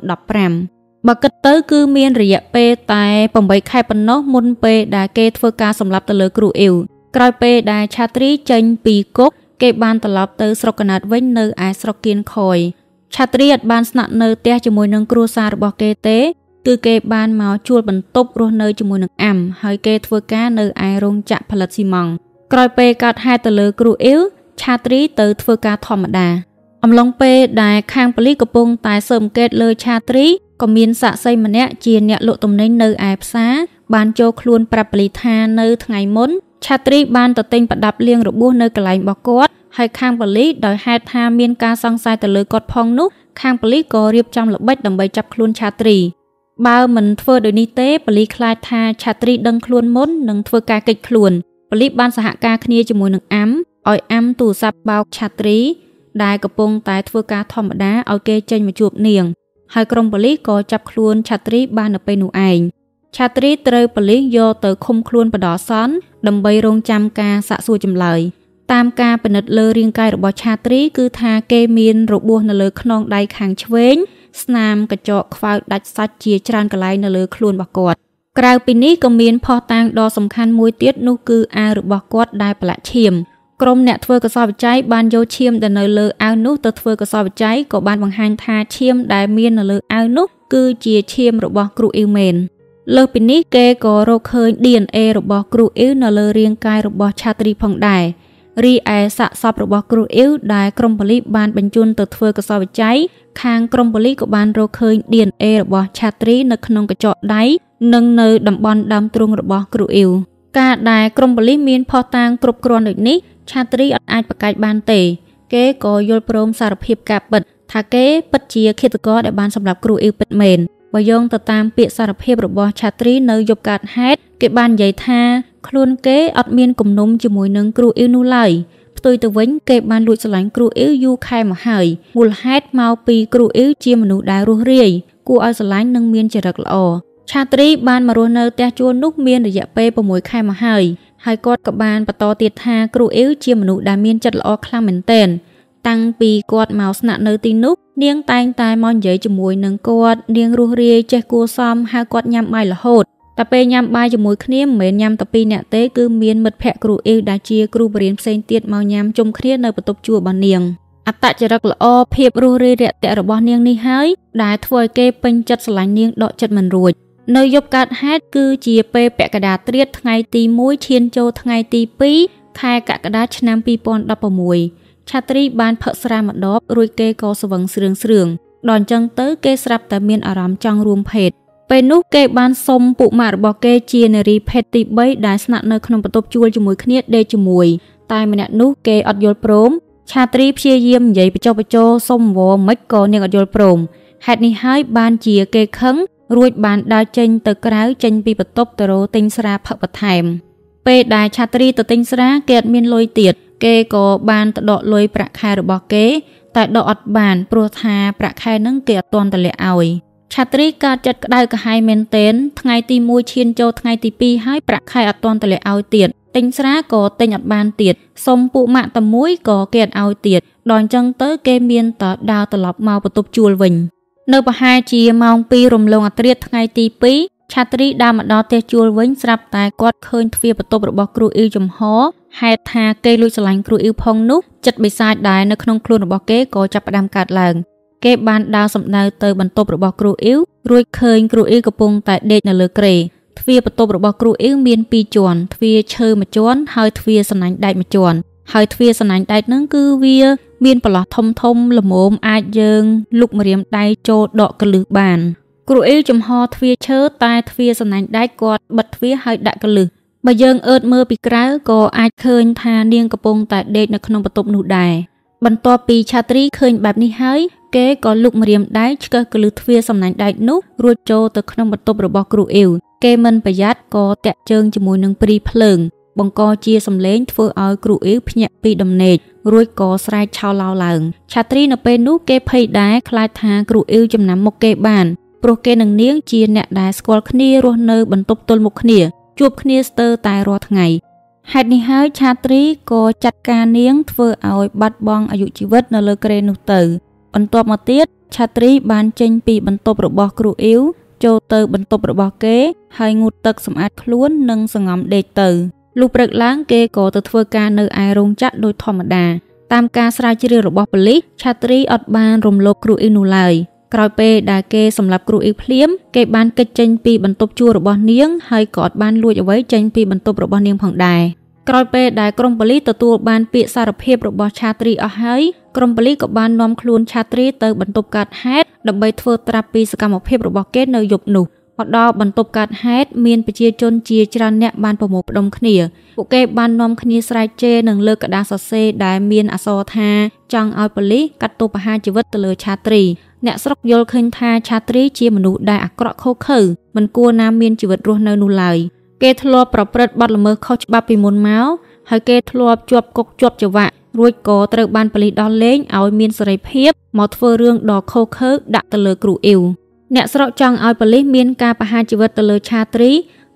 2015បើគិតទៅគឺមានរយៈពេលតែ8ខែប៉ុណ្ណោះមុនពេលដែលគេធ្វើការសម្លាប់ទៅលើគ្រូអ៊ីវក្រោយពេលដែលឆាត្រីចេញពីគុកគេបានត្រឡប់ទៅស្រុកកណាត់វិញនៅឯស្រុកគៀនខយឆាត្រីអត់បានស្នាក់នៅផ្ទះជាមួយនឹងគ្រួសាររបស់គេទេគឺគេបានមកជួលបន្ទប់រស់នៅជាមួយនឹងអាំហើយគេធ្វើការនៅឯរោងចក្រផលិតស៊ីម៉ង់ក្រោយពេលកើតហេតុទៅលើគ្រូអ៊ីវឆាត្រីទៅធ្វើការធម្មតាអំឡុងពេលដែលខាងប៉ូលីសកំពុងតែស៊ើបអង្កេតលើឆាត្រីក៏មានសាក្សីម្នាក់ជាអ្នកលក់ទំនិញនៅឯផ្សារបានចូលខ្លួនប្រាប់ប៉ូលីសថានៅថ្ងៃមុនឆាត្រីបានទៅទិញប្រដាប់លាងរបួសនៅកន្លែងរបស់គាត់ហើយខាងប៉ូលីសដោយហេតុថាមានការសង្ស័យទៅលើគាត់ផងនោះខាងប៉ូលីសក៏រៀបចំល្បិចដើម្បីចាប់ខ្លួនឆាត្រីបើមិនធ្វើដូចនេះទេប៉ូលីសខ្លាចថាឆាត្រីដឹងខ្លួនមុននឹងធ្វើការកិច្ចខ្លួនប៉ូលីសបានសហការគ្នាជាមួយនឹងអាំឲ្យអាំទូរស័ព្ទបោកឆាត្រីដែលកំពុងតែធ្វើការធម្មតាឲ្យគេចេញមកជួបនាងហើយក្រុមប៉ូលីសក៏ចាប់ខ្លួនឆាត្រីបាននៅពេលនោះឯងឆាត្រីត្រូវប៉ូលីសយកទៅឃុំខ្លួនបណ្ដោះអាសន្នដើម្បីរងចាំការសាកសួរចម្លើយតាមការពិនិត្យលើរាងកាយរបស់ឆាត្រីគឺថាគេមានរបួសនៅលើខ្នងដៃខាងឆ្វេងស្នាមកញ្ចក់ខ្វៅដាច់សាច់ជាច្រើនកន្លែងនៅលើខ្លួនរបស់គាត់ក្រៅពីនេះក៏មានភស្តុតាងដ៏សំខាន់មួយទៀតនោះគឺអាវរបស់គាត់ដែលប្រឡាក់ឈាមក្រុមអ្នកធ្វើកសោវិច័យបានយកឈាមដែលនៅលើអាវនោះទៅធ្វើកសោវិច័យក៏បានបង្ហាញថាឈាមដែលមាននៅលើអាវនោះគឺជាឈាមរបស់គ្រូអ៊ីវមែនលើសពីនេះគេក៏រកឃើញ DNA របស់គ្រូអ៊ីវនៅលើរាងកាយរបស់ឆាត្រីផងដែរ រីឯសាកសពរបស់គ្រូអ៊ីវដែលក្រុមប៉ូលីសបានបញ្ជូនទៅធ្វើកសោវិច័យខាងក្រុមប៉ូលីសក៏បានរកឃើញ DNA របស់ឆាត្រីនៅក្នុងកញ្ចក់ដៃនិងនៅតំបន់ដើមទ្រូងរបស់គ្រូអ៊ីវការដែលក្រុមប៉ូលីសមានភស្តុតាងគ្រប់គ្រាន់ដូចនេះឆាត្រីអត់អាចប្រកែកបានទេគេក៏យល់ព្រមសារភាពការពិតថាគេពិតជាឃាតករដែលបានសម្លាប់គ្រូអ៊ីវពិតមែនបើយោងទៅតាមពាក្យសារភាពរបស់ឆាត្រីនៅយប់កើតហេតុគេបាននិយាយថាខ្លួនគេអត់មានគំនុំជាមួយនឹងគ្រូអ៊ីវនោះឡើយផ្ទុយទៅវិញគេបានលួចស្រឡាញ់គ្រូអ៊ីវយូរខែមកហើយមូលហេតុមកពីគ្រូអ៊ីវជាមនុស្សដែលរស់រាយគួរឲ្យស្រឡាញ់និងមានចរិតល្អឆាត្រីបានមករស់នៅផ្ទះជួលនោះមានរយៈពេល6ខែមកហើយគាត់ក៏បានបន្តទៀតថាគ្រូអ៊ីវជាមនុស្សដែលមានចិត្តល្អខ្លាំងមែនទែនតាំងពីគាត់មកស្នាក់នៅទីនោះនាងតែងតែមកនិយាយជាមួយនឹងគាត់នាងរស់រាយចេះគួរសមហៅគាត់ញ៉ាំបាយរហូតតែពេលញ៉ាំបាយជាមួយគ្នាមិនមែនញ៉ាំតែ2នាក់ទេគឺមានមិត្តភ័ក្តិគ្រូអ៊ីវដែលជាគ្រូបរិញ្ញាបត្រផ្សេងទៀតមកញ៉ាំជុំគ្នានៅបន្ទប់ជួលរបស់នាងអត្តចរិតល្អភាពរស់រាយរាក់ទាក់របស់នាងនេះហើយដែលធ្វើឲ្យគេពេញចិត្តស្រឡាញ់នាងដកចិត្តមិនរួចនៅយប់កើតហេតុគឺជាពេលពាក់កណ្ដាលត្រៀតថ្ងៃទី1ឈានចូលថ្ងៃទី2ខែកក្កដាឆ្នាំ2016ឆាត្រីបានផឹកស្រាម្ដងរួចគេក៏ស្វឹងស្រឿងដល់អញ្ចឹងទៅគេស្រាប់តែមានអារម្មណ៍ចង់រួមភេទពេលនោះគេបានសុំពុកម៉ាក់របស់គេជានារីភេទទី3ដែលស្នាក់នៅក្នុងបន្ទប់ជួលជាមួយគ្នាដេកជាមួយតែម្នាក់នោះគេអត់យល់ព្រមឆាត្រីព្យាយាមនិយាយបញ្ចុះបញ្ចូលសុំវល់មិនក៏នាងអត់យល់ព្រមហេតុនេះហើយបានជាគេខឹងរួចបានដើរចេញទៅក្រៅចេញពីបន្ទប់ទៅរកទិញស្រាផឹកបន្ថែមពេលដែលឆាត្រីទៅទិញស្រាគេអត់មានលុយទៀតគេក៏បានទៅដកលុយប្រាក់ខែរបស់គេតែដកអត់បានព្រោះថាប្រាក់ខែហ្នឹងគេអត់ទាន់ទម្លាក់ឲ្យឆាត្រីកើតចិត្តក្តៅក្រហាយមែនទែនថ្ងៃទី1ឈានចូលថ្ងៃទី2ហើយប្រាក់ខែអត់ទាន់ទម្លាក់ឲ្យទៀតទិញស្រាក៏ទិញអត់បានទៀតសុំពួកម៉ាក់តែមួយក៏គេអត់ឲ្យទៀតដល់អញ្ចឹងទៅគេមានតែដើរត្រឡប់មកបន្ទប់ជួលវិញនៅប្រហែលជាម៉ោង2រំលងអធ្រាត្រថ្ងៃទី2ឆាត្រីដើរមកដល់ផ្ទះជួលវិញស្រាប់តែគាត់ឃើញទ្វារបន្ទប់របស់គ្រូអ៊ីវចំហហេតុថាគេលួចស្រឡាញ់គ្រូអ៊ីវផងនោះចិត្តបិសាចដែរនៅក្នុងខ្លួនរបស់គេក៏ចាប់ផ្ដើមកើតឡើងគេបានដើរសម្ដៅទៅបន្ទប់របស់គ្រូអ៊ីវរួចឃើញគ្រូអ៊ីវកំពុងតែដេកនៅលើគ្រែទ្វារបន្ទប់របស់គ្រូអ៊ីវមាន2ជាន់ទ្វារឈើមួយជាន់ហើយទ្វារសណាញ់ដែកមួយជាន់ហើយទ្វារសណាញ់ដែកហ្នឹងគឺវាមានប្រឡោះធំល្មមអាចយើងលុកម្រាមដៃចូលដកកលឹះបានគ្រូអ៊ីវចំហទ្វារឈើតែទ្វារសណាញ់ដែកគាត់បិទទ្វារហើយដាក់កលឹះបើយើងអើតមើលពីក្រៅក៏អាចឃើញថានាងកំពុងតែដេកនៅក្នុងបន្ទប់នោះដែរបន្ទាប់ពីឆាត្រីឃើញបែបនេះហើយគេក៏លុកម្រាមដៃឆ្កឹះកលឹះទ្វារសំណាញ់ដែកនោះរួចចូលទៅក្នុងបន្ទប់របស់គ្រូអ៊ីវគេមិនប្រយ័ត្នក៏តាក់ជើងជាមួយនឹងព្រីភ្លើងបង្កជាសំឡេងធ្វើឲ្យគ្រូអ៊ីវភ្ញាក់ពីដំណេករួចក៏ស្រែកឆោឡោឡើងឆាត្រីនៅពេលនោះគេភ័យដែរខ្លាចថាគ្រូអ៊ីវចំណាំមុខគេបានព្រោះគេនឹងនាងជាអ្នកដែលស្គាល់គ្នារស់នៅបន្ទប់ទល់មុខគ្នាជួបគ្នាស្ទើរតែរាល់ថ្ងៃហេតុនេះហើយឆាត្រីក៏ចាត់ការនាងធ្វើឲ្យបាត់បង់អាយុជីវិតនៅលើគ្រែនោះទៅបន្ទាប់មកទៀតឆាត្រីបានចេញពីបន្ទប់របស់គ្រូអ៊ីវចូលទៅបន្ទប់របស់គេហើយងូតទឹកសម្អាតខ្លួននិងសង្ងំដេកទៅលុះព្រឹកឡើងគេក៏ទៅធ្វើការនៅឯរោងចក្រដោយធម្មតាតាមការស្រាវជ្រាវរបស់ប៉ូលីសឆាត្រីអត់បានរំលោភគ្រូអ៊ីវនោះឡើយក្រោយពេលដែលគេសម្លាប់គ្រូអ៊ីវភ្លាមគេបានគេចចេញពីបន្ទប់ជួលរបស់នាងហើយក៏អត់បានលួចអ្វីចេញពីបន្ទប់របស់នាងផងដែរក្រោយពេលដែលក្រុមប៉ូលីសទទួលបានពាក្យសារភាពរបស់ឆាត្រីអស់ហើយក្រុមប៉ូលីសក៏បាននាំខ្លួនឆាត្រីទៅបន្ទប់កើតហេតុដើម្បីធ្វើត្រាប់ពីសកម្មភាពរបស់គេនៅយប់នោះមកដល់បន្ទប់កើតហេតុមានប្រជាជនជាច្រើនអ្នកបានប្រមូលផ្ដុំគ្នាពួកគេបាននាំគ្នាស្រែកជេរនិងលើកក្តារសរសេរដែលមានអក្សរថាចង់ឲ្យប៉ូលីសកាត់ទោសប្រហារជីវិតទៅលើឆាត្រីអ្នកស្រុកយល់ឃើញថាឆាត្រីជាមនុស្សដែលអាក្រក់ខុសខើមិនគួរណាមានជីវិតរស់នៅនោះឡើយគេធ្លាប់ប្រព្រឹត្តបទល្មើសខុសច្បាប់ពីមុនមកហើយគេធ្លាប់ជាប់គុកជាប់ច្រវាក់រួចក៏ត្រូវបានប៉ូលីសដោះលែងឲ្យមានសេរីភាពមកធ្វើរឿងដ៏ខុសខើដាក់ទៅលើគ្រូអ៊ីវអ្នកស្រុកចង់ឲ្យប៉ូលីសមានការប្រហារជីវិតទៅលើឆាត្រី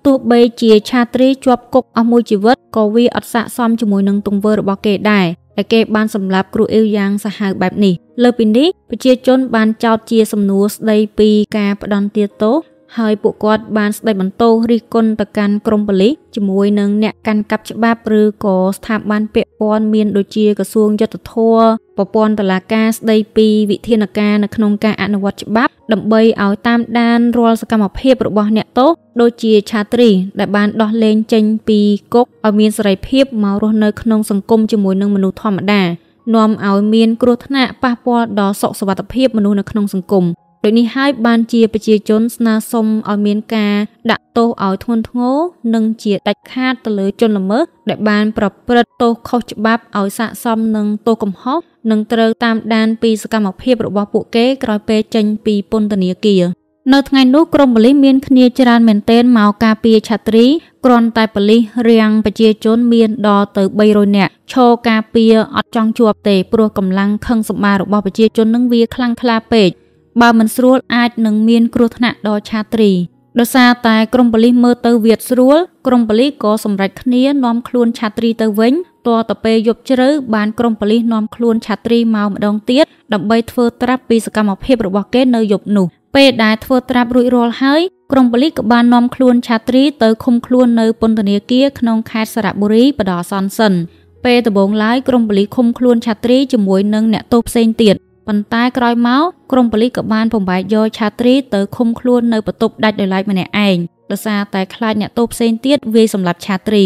ទោះបីជាឆាត្រីជាប់គុកអស់មួយជីវិតក៏វាអត់ស័ក្តិសមជាមួយនឹងទង្វើរបស់គេដែរតែគេបានសម្លាប់គ្រូអ៊ីវយ៉ាងសាហាវបែបនេះលើពីនេះប្រជាជនបានចោទជាសំណួរស្ដីពីការផ្ដន់ទាទោស ហើយពួកគាត់បានស្ដីបន្ទោសរិះគន់ទៅកាន់ក្រមប៉ូលីសជាមួយនឹងអ្នកកាន់កាប់ច្បាប់ឬក៏ស្ថាប័នពាក់ព័ន្ធមានដូចជាក្រសួងយុត្តិធម៌ប្រព័ន្ធតុលាការស្ដីពីវិធានការនៅក្នុងការអនុវត្តច្បាប់ដើម្បីឲ្យតាមដានរាល់សកម្មភាពរបស់អ្នកទោសដូចជាឆាត្រីដែលបានដោះលែងចេញពីគុកឲ្យមានសេរីភាពមករស់នៅក្នុងសង្គមជាមួយនឹងមនុស្សធម្មតានាំឲ្យមានគ្រោះថ្នាក់ប៉ះពាល់ដល់សុខសុវត្ថិភាពមនុស្សនៅក្នុងសង្គមដូចនេះហើយបានជាប្រជាជនស្នើសុំឲ្យមានការដាក់ទោសឲ្យធ្ងន់ធ្ងរនិងជាដាច់ខាតទៅលើជនល្មើសដែលបានប្រព្រឹត្តទោសខុសច្បាប់ឲ្យស័ក្តិសមនឹងទោសកំហុសនិងត្រូវតាមដានពីសកម្មភាពរបស់ពួកគេក្រោយពេលចេញពីពន្ធនាគារនៅថ្ងៃនោះក្រមប៉ូលីសមានគ្នាច្រើនមែនទែនមកការពារឆាត្រីគ្រាន់តែប៉ូលីសរាំងប្រជាជនមានដល់ទៅ300នាក់ឈរការពារអត់ចង់ជាប់ទេព្រោះកម្លាំងខឹងសម្បាររបស់ប្រជាជននឹងវាខ្លាំងក្លាពេកបើមិនស្រួលអាចនឹងមានគ្រោះថ្នាក់ដល់ឆាត្រីដោយសារតែក្រមប៉ូលីសមើលទៅវាស្រួលក្រមប៉ូលីសក៏សម្រេចគ្នានាំខ្លួនឆាត្រីទៅវិញទាល់តែពេលយប់ជ្រៅបានក្រមប៉ូលីសនាំខ្លួនឆាត្រីមកម្ដងទៀតដើម្បីធ្វើត្រាប់ពីសកម្មភាពរបស់គេនៅយប់នោះពេលដែលធ្វើត្រាប់រួចរាល់ហើយក្រមប៉ូលីសក៏បាននាំខ្លួនឆាត្រីទៅឃុំខ្លួននៅពន្ធនាគារក្នុងខេត្តសระបុរីបណ្ដោះអាសន្នសិនពេលដំបូងឡើយក្រមប៉ូលីសឃុំខ្លួនឆាត្រីជាមួយនឹងអ្នកទោសផ្សេងទៀតប៉ុន្តែក្រោយមកក្រមប៉ូលីសក៏បានបំបែកយកឆាត្រីទៅឃុំខ្លួននៅបន្ទប់ដាច់ដោយឡែកម្នាក់ឯងដោយសារតែខ្លាចអ្នកទោសផ្សេងទៀតវាយសម្លាប់ឆាត្រី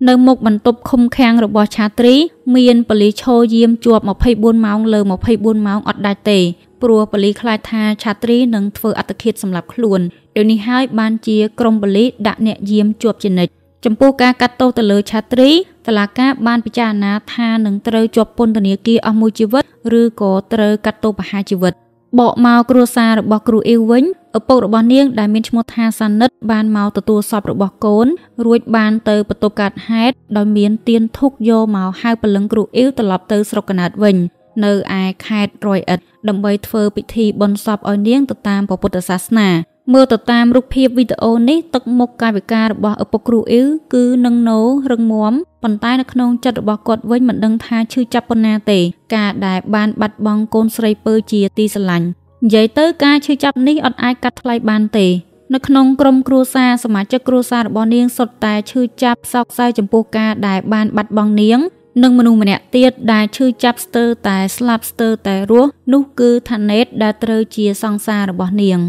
នៅមុខបន្ទប់ឃុំឃាំងរបស់ឆាត្រីមានប៉ូលីសឈរយាមជាប់24ម៉ោងលើ24ម៉ោងអត់ដាច់ទេព្រោះប៉ូលីសខ្លាចថាឆាត្រីនឹងធ្វើអត្តឃាតសម្លាប់ខ្លួនដូចនេះហើយបានជាក្រមប៉ូលីសដាក់អ្នកយាមជាប់ជានិច្ចចំពោះការកាត់ទោសទៅលើឆាត្រីតុលាការបានពិចារណាថានឹងត្រូវជាប់ពន្ធនាគារអស់មួយជីវិតឬក៏ត្រូវកាត់ទោសប្រហារជីវិតបកមកគ្រួសាររបស់គ្រូអ៊ីវវិញឪពុករបស់នាងដែលមានឈ្មោះថាសានិតបានមកទទួលសពរបស់កូនរួចបានទៅបន្ទប់កាត់ហេតុដោយមានទៀនធុកយកមកហៅព្រលឹងគ្រូអ៊ីវត្រឡប់ទៅស្រុកកណាត់វិញនៅឯខេត្តរយអ៊ិតដើម្បីធ្វើពិធីបុណ្យសពឲ្យនាងទៅតាមពុទ្ធសាសនាមើលទៅតាមរូបភាពវីដេអូនេះទឹកមុខកាយវិការរបស់ឪពុកគ្រូអ៊ីវគឺនឹងណូរឹងមាំប៉ុន្តែនៅក្នុងចិត្តរបស់គាត់វិញមិនដឹងថាឈឺចាប់ប៉ុណ្ណាទេការដែលបានបាត់បង់កូនស្រីពើជាទីស្រឡាញ់និយាយទៅការឈឺចាប់នេះអត់អាចកាត់ថ្លៃបានទេនៅក្នុងក្រុមគ្រួសារសមាជិកគ្រួសាររបស់នាងសុទ្ធតែឈឺចាប់សោកសៅចំពោះការដែលបានបាត់បង់នាងនិងមនុស្សម្នាក់ទៀតដែលឈឺចាប់ស្ទើរតែស្លាប់ស្ទើរតែរស់នោះគឺថាណេតដែលត្រូវជាសង្សាររបស់នាង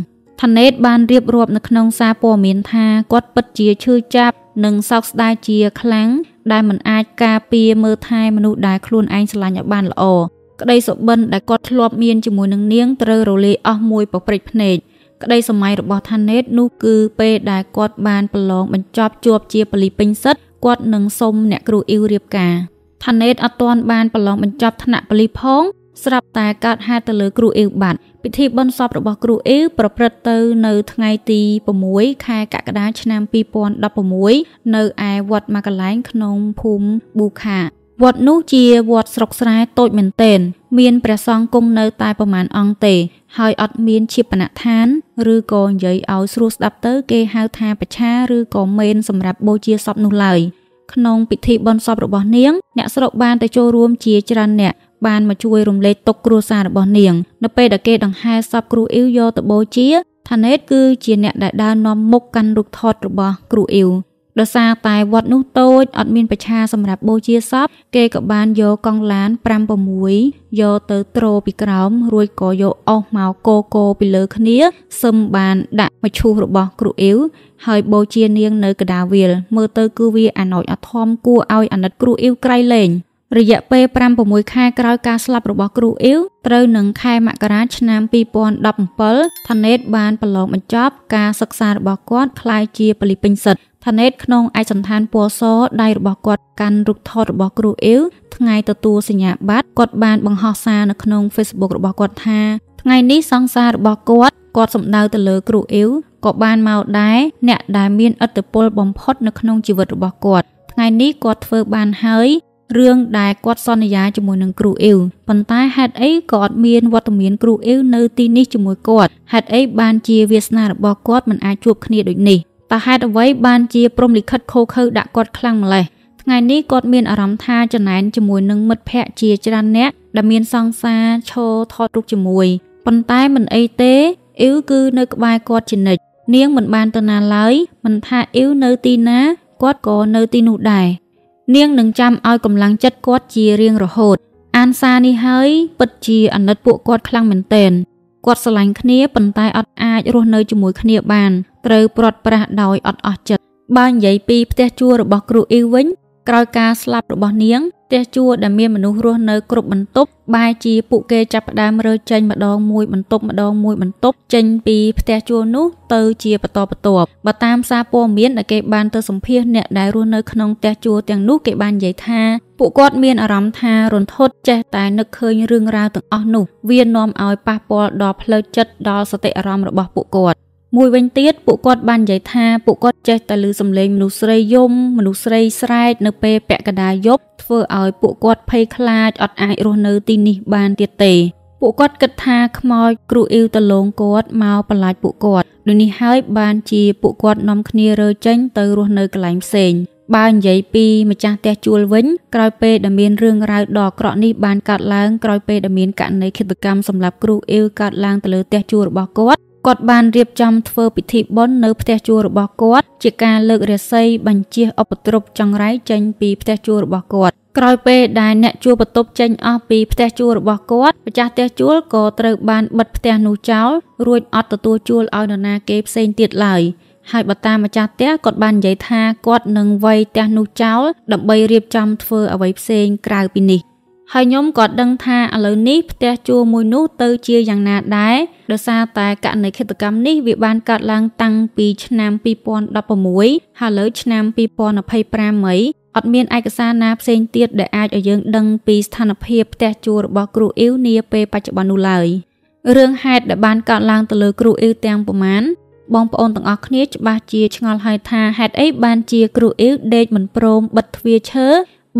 ថាណេតបានរៀបរាប់នៅក្នុងសារព័ត៌មានថាគាត់ពិតជាឈឺចាប់និងសោកស្ដាយជាខ្លាំងដែលមិនអាចការពារមើលថែមនុស្សដែលខ្លួនឯងស្រឡាញ់ឲ្យបានល្អក្តីសុបិនដែលគាត់ធ្លាប់មានជាមួយនឹងនាងត្រូវរលាយអស់មួយប៉ព្រិចភ្នែកក្តីសម័យរបស់ថាណេតនោះគឺពេលដែលគាត់បានប្រឡងបញ្ចប់ជាប់ជាប៉ូលីសពេញសិទ្ធគាត់នឹងសុំអ្នកគ្រូអ៊ីវរៀបការថាណេតអត់ទាន់បានប្រឡងបញ្ចប់ថ្នាក់ប៉ូលីសផងស្រាប់តែកើតហេតុទៅលើគ្រូអ៊ីវបាត់ពិធីបុណ្យសពរបស់គ្រូអ៊ីវប្រព្រឹត្តទៅនៅថ្ងៃទី6ខែកក្កដាឆ្នាំ2016នៅឯវត្តម៉ាកឡែងក្នុងភូមិប៊ូខាវត្តនោះជាវត្តស្រុកស្រែតូចមែនទែនមានព្រះសង្ឃគង់នៅតែប្រមាណអង្គទេហើយអត់មានឈាបនដ្ឋានឬក៏និយាយឲ្យស្រួលស្ដាប់ទៅគេហៅថាបច្ឆាឬក៏មេនសម្រាប់បូជាសពនោះឡើយក្នុងពិធីបុណ្យសពរបស់នាងអ្នកស្រុកបានទៅចូលរួមជាច្រើនអ្នកបានមកជួយរំលែកទុក្ខគ្រួសាររបស់នាងនៅពេលដែលគេដង្ហែសពគ្រូអ៊ីវយកទៅបូជាថាណេតគឺជាអ្នកដែលដើរនាំមុខកាន់រូបថតរបស់គ្រូអ៊ីវដោយសារតែវត្តនោះតូចអត់មានបច្ឆាសម្រាប់បូជាសពគេក៏បានយកកង់ឡាន 5-6 យកទៅទ្រពីក្រោមរួចក៏យកអស់មកកពីលើគ្នាសឹមបានដាក់មឈូសរបស់គ្រូអ៊ីវហើយបូជានាងនៅកដាវាលមើលទៅគឺវាអាណោចអាធំគួរឲ្យអាណិតគ្រូអ៊ីវក្រៃលែងរយៈពេល 5-6 ខែក្រោយការស្លាប់របស់គ្រូអ៊ីវត្រូវនឹងខែមករាឆ្នាំ2017ថាណេតបានប្រឡងបញ្ចប់ការសិក្សារបស់គាត់ក្លាយជាប៉ូលីសពេញសិទ្ធថាណេតក្នុងឯកសណ្ឋានពណ៌សដៃរបស់គាត់កាន់រូបថតរបស់គ្រូអ៊ីវថ្ងៃទទួលសញ្ញាបត្រគាត់បានបង្ហោះសារនៅក្នុង Facebook របស់គាត់ថាថ្ងៃនេះសង្សាររបស់គាត់សំដៅទៅលើគ្រូអ៊ីវក៏បានមកដែរអ្នកដែលមានឥទ្ធិពលបំផុតនៅក្នុងជីវិតរបស់គាត់ថ្ងៃនេះគាត់ធ្វើបានហើយរឿងដែលគាត់សន្យាជាមួយនឹងគ្រូអ៊ីវប៉ុន្តែហេតុអីក៏អត់មានវត្តមានគ្រូអ៊ីវនៅទីនេះជាមួយគាត់ហេតុអីបានជាវាសនារបស់គាត់មិនអាចជួបគ្នាដូចនេះតើហេតុអ្វីបានជាព្រំលិខិតខូខើដាក់គាត់ខ្លាំងម្ល៉េះថ្ងៃនេះគាត់មានអារម្មណ៍ថាចំណែនជាមួយនឹងមិត្តភ័ក្តិជាច្រើនអ្នកដែលមានសង្សារឈរថតរូបជាមួយប៉ុន្តែមិនអីទេអ៊ីវគឺនៅក្បែរគាត់ជានិច្ច នាងមិនបានទៅណាឡើយមិនថាអ៊ីវនៅទីណាគាត់ក៏នៅទីនោះដែរនាងនឹងចាំឲ្យកម្លាំងចិត្តគាត់ជារៀងរហូតអានសារនេះហើយពិតជាអាណិតពួកគាត់ខ្លាំងមែនទែនគាត់ស្រឡាញ់គ្នាប៉ុន្តែអត់អាចរស់នៅជាមួយគ្នាបានត្រូវព្រាត់ប្រាសដោយអត់អស់ចិត្តបើនិយាយពីផ្ទះជួលរបស់គ្រូអ៊ីវវិញក្រោយការស្លាប់របស់នាងផ្ទះជួលដែលមានមនុស្សរស់នៅគ្រប់បន្ទប់បែរជាពួកគេចាប់ផ្ដើមរើចេញម្ដងមួយបន្ទប់ចេញពីផ្ទះជួលនោះទៅជាបន្តបន្ទាប់បើតាមសារព័ត៌មានដែលគេបានទៅសម្ភាសអ្នកដែលរស់នៅក្នុងផ្ទះជួលទាំងនោះគេបាននិយាយថាពួកគាត់មានអារម្មណ៍ថារន្ធត់ចេះតែនឹកឃើញរឿងរ៉ាវទាំងអស់នោះវានាំឲ្យប៉ះពាល់ដល់ផ្លូវចិត្តដល់សតិអារម្មណ៍របស់ពួកគាត់មួយវិញទៀតពួកគាត់បាននិយាយថាពួកគាត់ចេះតែឮសំឡេងមនុស្សស្រីយំមនុស្សស្រីស្រែកនៅពេលពាក់កណ្ដាលយប់ធ្វើឲ្យពួកគាត់ភ័យខ្លាចអត់អាចរស់នៅទីនេះបានទៀតទេពួកគាត់គិតថាខ្មោចគ្រូអ៊ីវតលងគាត់មកបន្លាចពួកគាត់ដូចនេះហើយបានជាពួកគាត់នាំគ្នារើចេញទៅរស់នៅកន្លែងផ្សេងបើនិយាយពីម្ចាស់ផ្ទះជួលវិញក្រោយពេលដែលមានរឿងរ៉ាវដ៏អាក្រក់នេះបានកើតឡើងក្រោយពេលដែលមានករណីឃាតកម្មសម្រាប់គ្រូអ៊ីវកើតឡើងទៅលើផ្ទះជួលរបស់គាត់បានរៀបចំធ្វើពិធីបុណ្យនៅផ្ទះជួលរបស់គាត់ជាការលើករាសីបញ្ជៀសឧបទ្រពចង្រៃចេញពីផ្ទះជួលរបស់គាត់ក្រោយពេលដែលអ្នកជួលបន្ទប់ចេញអស់ពីផ្ទះជួលរបស់គាត់ម្ចាស់ផ្ទះជួលក៏ត្រូវបានបិទផ្ទះនោះចោលរួចអត់ទទួលជួលឲ្យនរណាគេផ្សេងទៀតឡើយហើយបើតាមម្ចាស់ផ្ទះគាត់បាននិយាយថាគាត់នឹងវាយផ្ទះនោះចោលដើម្បីរៀបចំធ្វើអ្វីផ្សេងក្រៅពីនេះហើយខ្ញុំក៏ដឹងថាឥឡូវនេះផ្ទះជួលមួយនោះទៅជាយ៉ាងណាដែរដោយសារតែករណីឃាតកម្មនេះវាបានកើតឡើងតាំងពីឆ្នាំ2016ហើយឥឡូវឆ្នាំ2025ហើយអត់មានឯកសារណាផ្សេងទៀតដែលអាចឲ្យយើងដឹងពីស្ថានភាពផ្ទះជួលរបស់គ្រូអ៊ីវនាពេលបច្ចុប្បន្ននោះឡើយរឿងហេតុដែលបានកើតឡើងទៅលើគ្រូអ៊ីវទាំងប៉ុន្មានបងប្អូនទាំងអស់គ្នាច្បាស់ជាឆ្ងល់ហើយថាហេតុអីបានជាគ្រូអ៊ីវដេកមិនព្រមបិទទ្វារឈើ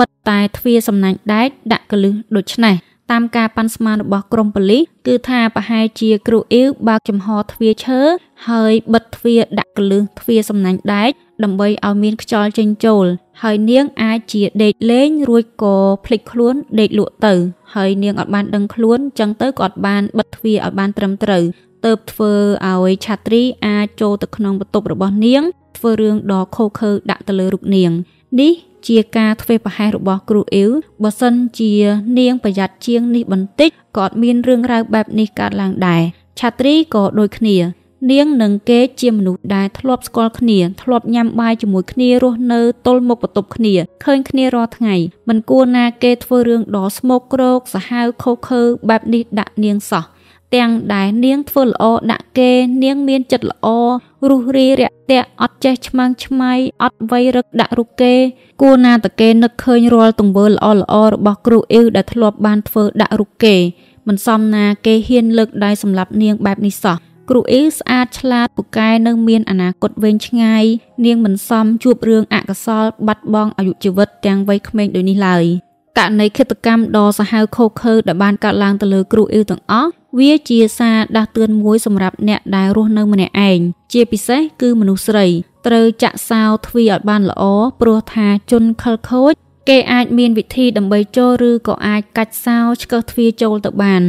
បិទតែទ្វារសំណាញ់ដែកដាក់កលឹះដូច្នេះតាមការប៉ាន់ស្មានរបស់ក្រុមប៉ូលីសគឺថាប្រហែលជាគ្រូអ៊ីវបើកចំហទ្វារឈើហើយបិទទ្វារដាក់កលឹះទ្វារសំណាញ់ដែកដើម្បីឲ្យមានខ្យល់ចេញចូលហើយនាងអាចជាដេកលេងរួចក៏ភ្លេចខ្លួនដេកលក់ទៅហើយនាងអត់បានដឹងខ្លួនចឹងទៅក៏អត់បានបិទទ្វារឲ្យបានត្រឹមត្រូវទើបធ្វើឲ្យឆាត្រីអាចចូលទៅក្នុងបន្ទប់របស់នាងធ្វើរឿងដ៏ខុសខើដាក់ទៅលើរូបនាងនេះជាការធ្វេសប្រហែសរបស់គ្រូអ៊ីវបើសិនជានាងប្រយ័ត្នជាងនេះបន្តិចក៏អត់មានរឿងរ៉ាវបែបនេះកើតឡើងដែរឆាត្រីក៏ដូចគ្នានាងនិងគេជាមនុស្សដែលធ្លាប់ស្គាល់គ្នាធ្លាប់ញ៉ាំបាយជាមួយគ្នារស់នៅទល់មុខបន្ទប់គ្នាឃើញគ្នារាល់ថ្ងៃមិនគួរណាគេធ្វើរឿងដ៏ស្មោកគ្រោកសាហាវខុសខើបែបនេះដាក់នាងសោះទាំងដែលនាងធ្វើល្អដាក់គេនាងមានចិត្តល្អរុះរាយរាក់ទាក់អត់ចេះឆ្មាំងឆ្មៃអត់វៃរឹកដាក់រុកគេគួរណាតែគេនឹកឃើញរាល់ទង្វើល្អរបស់គ្រូអ៊ីវដែលធ្លាប់បានធ្វើដាក់រុកគេមិនសមណាគេហ៊ានលើកដៃសម្រាប់នាងបែបនេះសោះគ្រូអ៊ីវស្អាតឆ្លាតពូកែនៅមានអនាគតវែងឆ្ងាយនាងមិនសមជួបរឿងអកុសលបាត់បង់អាយុជីវិតទាំងវ័យក្មេងដូចនេះឡើយករណីឃាតកម្មដ៏សាហាវខុសខើដែលបានកើតឡើងទៅលើគ្រូអ៊ីវទាំងអស់វាជាសារដាស់តឿនមួយសម្រាប់អ្នកដែលរស់នៅម្នាក់ឯងជាពិសេសគឺមនុស្សស្រីត្រូវចាក់សោទ្វារឲ្យបានល្អព្រោះថាជនខិលខូចគេអាចមានវិធីដើម្បីចូលឬក៏អាចកាច់សោឆ្កឹះទ្វារចូលទៅបាន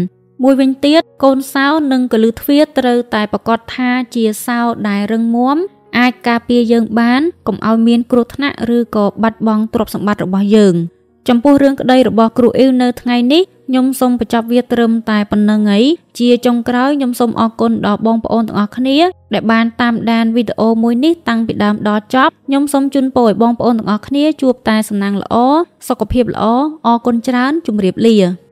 មួយវិញទៀតកូនសោនិងកលឺទ្វារត្រូវតែប្រកាសថាជាសោដែលរឹងមាំអាចការពារយើងបានកុំឲ្យមានគ្រោះថ្នាក់ឬក៏បាត់បង់ទ្រព្យសម្បត្តិរបស់យើងចំពោះរឿងក្តីរបស់គ្រូអ៊ីវនៅថ្ងៃនេះខ្ញុំសូមបញ្ចប់វាត្រឹមតែប៉ុណ្្នឹងឯងជាចុងក្រោយខ្ញុំសូមអរគុណដល់បងប្អូនទាំងអស់គ្នាដែលបានតាមដានវីដេអូមួយនេះតាំងពីដើមដល់ចប់ខ្ញុំសូមជូនពរឲ្យបងប្អូនទាំងអស់គ្នាជួបតែសំណាងល្អសុខភាពល្អអរគុណច្រើនជម្រាបលា